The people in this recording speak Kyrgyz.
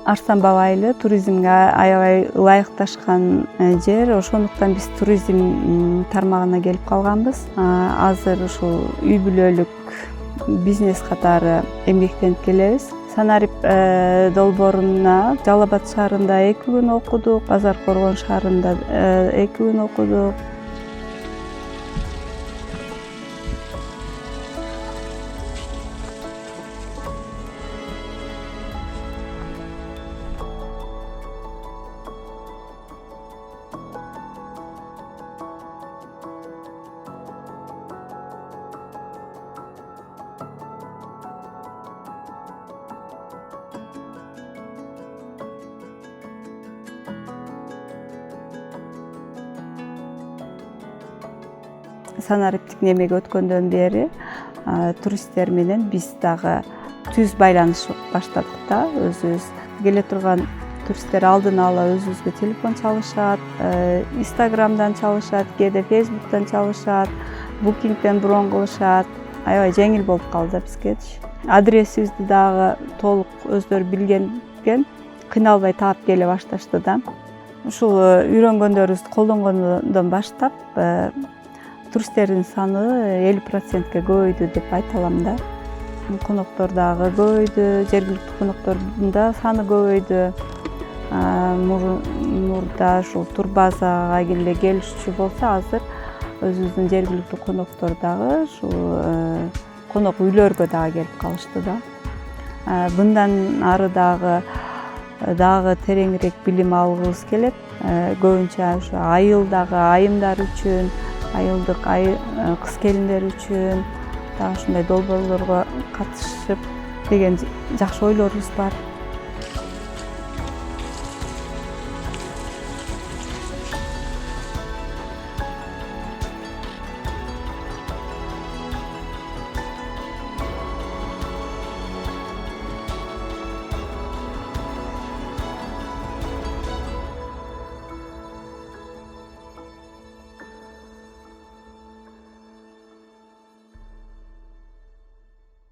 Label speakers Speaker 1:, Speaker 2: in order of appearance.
Speaker 1: Арстан бабайлы туризмге аябай ылайыкташкан жер. Ошондуктан биз туризм тармагына келип калганбыз. Азыр ушул үй бүлөлүк бизнес катары эмгектенип келебиз. Санарип долбооруна Жалал Абад шаарында 2 күн окудук, Базар Коргон шаарында 2 күн окудук. Санариптик немеге өткөндөн бери туристтер менен биз дагы түз байланыш баштадык да. Өзүбүз келе турган туристтер алдын ала өзүбүзгө телефон чалышат, Instagram'дан чалышат, кээде Facebook'тан чалышат, Booking'ден брон кылышат. Аябай жеңил болуп калды бизгечи. Адресибизди дагы толук өздөрү билгенден кыйналбай таап келе башташты да. Ушул үйрөнгөндөрүбүздү колдонгондон баштап туристтердин саны 50%ке көбөйдү деп айта алам да. Коноктор дагы көбөйдү, жергиликтүү коноктордун да саны көбөйдү. Мурда ушул турбазага эле келишчү болсо, азыр өзүбүздүн жергиликтүү коноктор дагы ушул конок үйлөргө дагы келип калышты да. Мындан ары дагы тереңирээк билим алгыбыз келет. Көбүнчө ушу айылдагы айымдар үчүн, айылдык кыз келиндер үчүн дагы ушундай долбоорлорго катышып деген жакшы ойлорубуз бар.